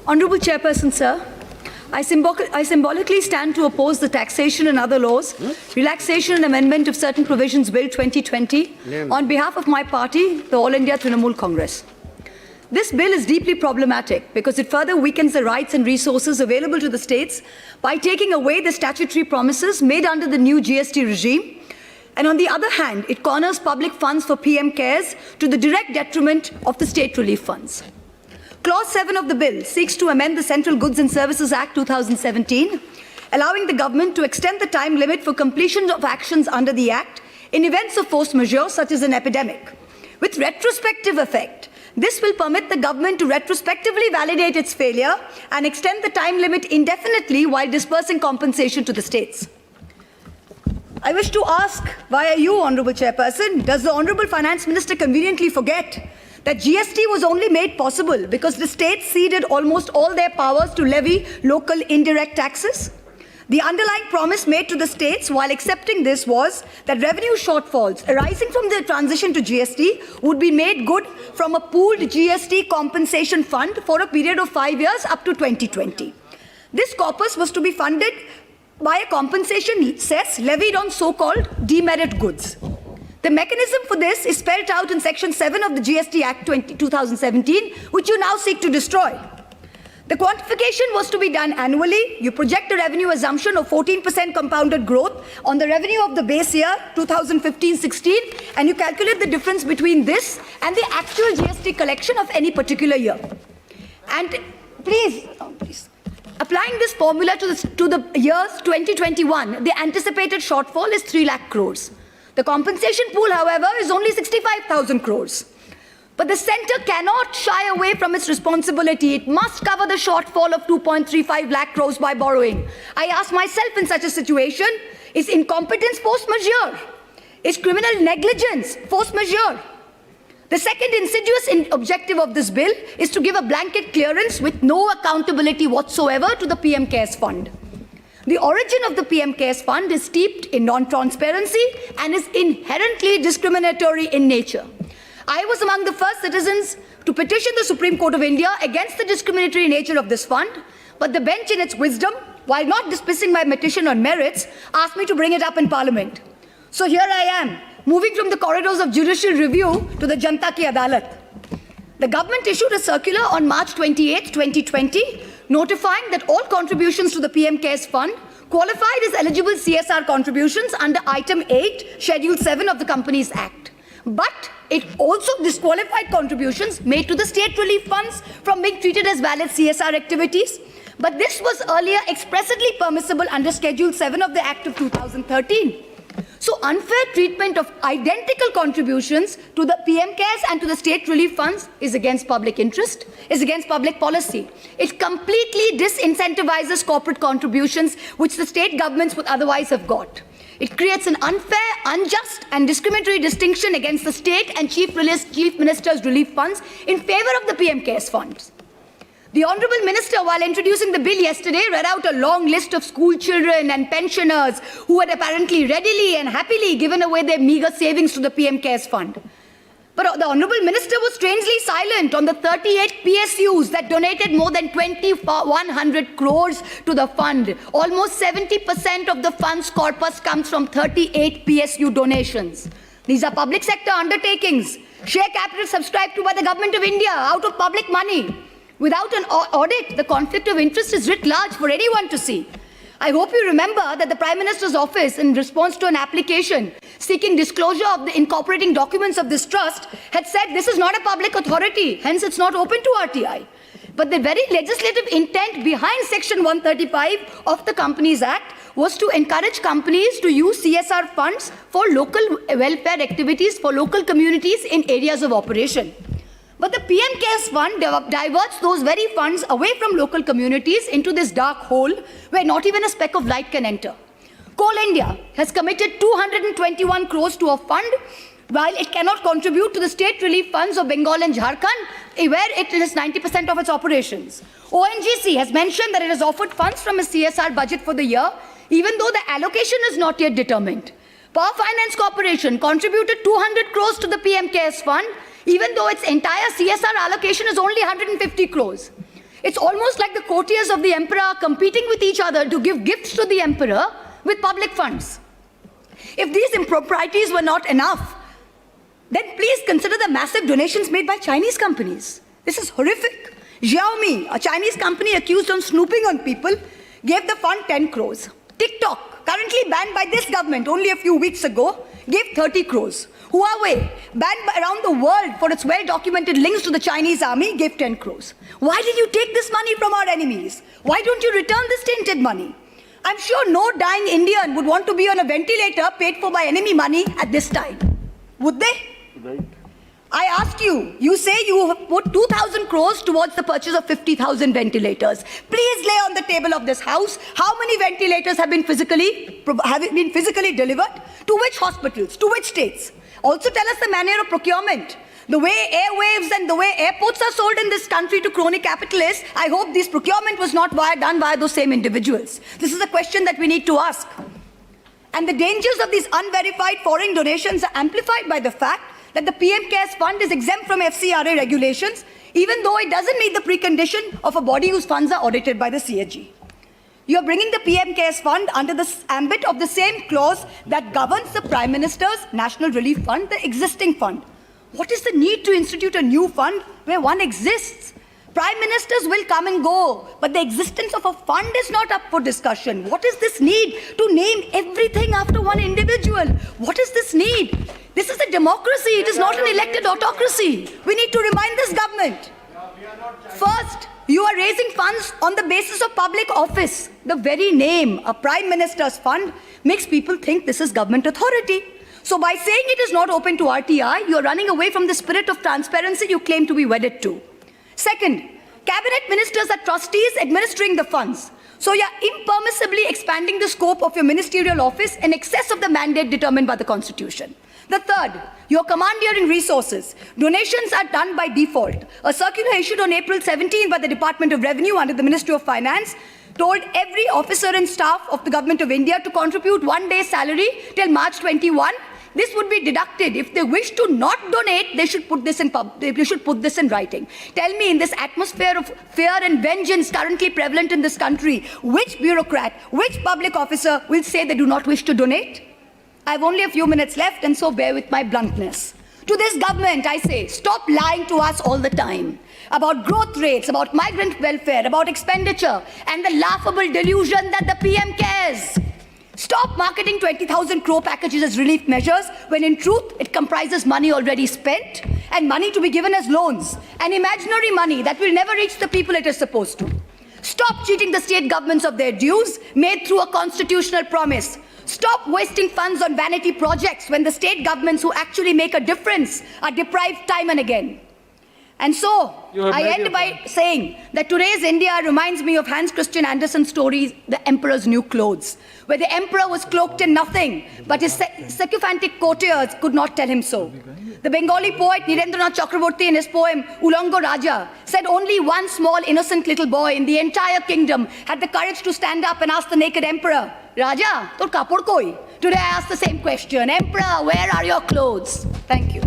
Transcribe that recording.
Honourable Chairperson, sir, I symbolically stand to oppose the Taxation and Other Laws, Relaxation and Amendment of Certain Provisions Bill 2020 on behalf of my party, the All India Trinamool Congress. This bill is deeply problematic because it further weakens the rights and resources available to the states by taking away the statutory promises made under the new GST regime. And on the other hand, it corners public funds for PM CARES to the direct detriment of the state relief funds. Clause 7 of the bill seeks to amend the Central Goods and Services Act 2017, allowing the government to extend the time limit for completion of actions under the Act in events of force majeure such as an epidemic. With retrospective effect, this will permit the government to retrospectively validate its failure and extend the time limit indefinitely while dispersing compensation to the states. I wish to ask via you, Honourable Chairperson, does the Honourable Finance Minister conveniently forget that GST was only made possible because the states ceded almost all their powers to levy local indirect taxes? The underlying promise made to the states while accepting this was that revenue shortfalls arising from the transition to GST would be made good from a pooled GST compensation fund for a period of 5 years up to 2020. This corpus was to be funded by a compensation cess levied on so-called demerit goods. The mechanism for this is spelled out in Section 7 of the GST Act 2017, which you now seek to destroy. The quantification was to be done annually. You project a revenue assumption of 14% compounded growth on the revenue of the base year 2015-16, and you calculate the difference between this and the actual GST collection of any particular year. And please, applying this formula to the years 2021, the anticipated shortfall is 3 lakh crores. The compensation pool, however, is only 65,000 crores. But the centre cannot shy away from its responsibility. It must cover the shortfall of 2.35 lakh crores by borrowing. I ask myself in such a situation, is incompetence force majeure? Is criminal negligence force majeure? The second insidious objective of this bill is to give a blanket clearance with no accountability whatsoever to the PM CARES Fund. The origin of the PM CARES Fund is steeped in non-transparency and is inherently discriminatory in nature. I was among the first citizens to petition the Supreme Court of India against the discriminatory nature of this fund, but the bench in its wisdom, while not dismissing my petition on merits, asked me to bring it up in Parliament. So here I am, moving from the corridors of judicial review to the Janta Ki Adalat. The government issued a circular on March 28, 2020, notifying that all contributions to the PM CARES Fund qualified as eligible CSR contributions under Item 8, Schedule 7 of the Companies Act. But it also disqualified contributions made to the state relief funds from being treated as valid CSR activities. But this was earlier expressly permissible under Schedule 7 of the Act of 2013. So unfair treatment of identical contributions to the PM CARES and to the state relief funds is against public interest, is against public policy. It completely disincentivizes corporate contributions which the state governments would otherwise have got. It creates an unfair, unjust and discriminatory distinction against the state and chief minister's relief funds in favor of the PM CARES funds. The Honourable Minister, while introducing the bill yesterday, read out a long list of school children and pensioners who had apparently readily and happily given away their meagre savings to the PM CARES Fund. But the Honourable Minister was strangely silent on the 38 PSUs that donated more than 2,100 crores to the fund. Almost 70% of the fund's corpus comes from 38 PSU donations. These are public sector undertakings, share capital subscribed to by the Government of India out of public money. Without an audit, the conflict of interest is writ large for anyone to see. I hope you remember that the Prime Minister's office, in response to an application seeking disclosure of the incorporating documents of this trust, had said this is not a public authority, hence it's not open to RTI. But the very legislative intent behind Section 135 of the Companies Act was to encourage companies to use CSR funds for local welfare activities for local communities in areas of operation. But the PM CARES Fund diverts those very funds away from local communities into this dark hole where not even a speck of light can enter. Coal India has committed 221 crores to a fund while it cannot contribute to the state relief funds of Bengal and Jharkhand, where it is 90% of its operations. ONGC has mentioned that it has offered funds from a CSR budget for the year, even though the allocation is not yet determined. Power Finance Corporation contributed 200 crores to the PM CARES Fund, even though its entire CSR allocation is only 150 crores. It's almost like the courtiers of the emperor are competing with each other to give gifts to the emperor with public funds. If these improprieties were not enough, then please consider the massive donations made by Chinese companies. This is horrific. Xiaomi, a Chinese company accused of snooping on people, gave the fund 10 crores. TikTok, currently banned by this government only a few weeks ago, gave 30 crores. Huawei, banned around the world for its well-documented links to the Chinese army, gave 10 crores. Why did you take this money from our enemies? Why don't you return this tainted money? I'm sure no dying Indian would want to be on a ventilator paid for by enemy money at this time. Would they? Right. I ask you, you say you have put 2,000 crores towards the purchase of 50,000 ventilators. Please lay on the table of this house how many ventilators have been physically delivered, to which hospitals, to which states. Also tell us the manner of procurement. The way airwaves and the way airports are sold in this country to crony capitalists, I hope this procurement was not done by those same individuals. This is a question that we need to ask. And the dangers of these unverified foreign donations are amplified by the fact that the PM CARES fund is exempt from FCRA regulations, even though it doesn't meet the precondition of a body whose funds are audited by the CAG. You are bringing the PM CARES fund under the ambit of the same clause that governs the Prime Minister's National Relief Fund, the existing fund. What is the need to institute a new fund where one exists? Prime Ministers will come and go, but the existence of a fund is not up for discussion. What is this need to name everything after one individual? What is this need? This is a democracy. It is not an elected autocracy. We need to remind this government. First, you are raising funds on the basis of public office. The very name, a Prime Minister's fund, makes people think this is government authority. So by saying it is not open to RTI, you are running away from the spirit of transparency you claim to be wedded to. Second, cabinet ministers are trustees administering the funds. So you are impermissibly expanding the scope of your ministerial office in excess of the mandate determined by the Constitution. The third, your commandeering resources. Donations are done by default. A circular issued on April 17 by the Department of Revenue under the Ministry of Finance told every officer and staff of the Government of India to contribute 1 day's salary till March 21. This would be deducted. If they wish to not donate, they should put this in writing. Tell me, in this atmosphere of fear and vengeance currently prevalent in this country, which bureaucrat, which public officer will say they do not wish to donate? I have only a few minutes left, and so bear with my bluntness. To this government, I say, stop lying to us all the time about growth rates, about migrant welfare, about expenditure, and the laughable delusion that the PM cares. Stop marketing 20,000 crore packages as relief measures when in truth it comprises money already spent and money to be given as loans, and imaginary money that will never reach the people it is supposed to. Stop cheating the state governments of their dues made through a constitutional promise. Stop wasting funds on vanity projects when the state governments who actually make a difference are deprived time and again. And so, I end by saying that today's India reminds me of Hans Christian Andersen's story, The Emperor's New Clothes, where the emperor was cloaked in nothing, but his sycophantic courtiers could not tell him so. The Bengali poet Nirendranath Chakraborty in his poem Ulango Raja said only one small innocent little boy in the entire kingdom had the courage to stand up and ask the naked emperor, Raja, tor kapod koi? Today I ask the same question, Emperor, where are your clothes? Thank you.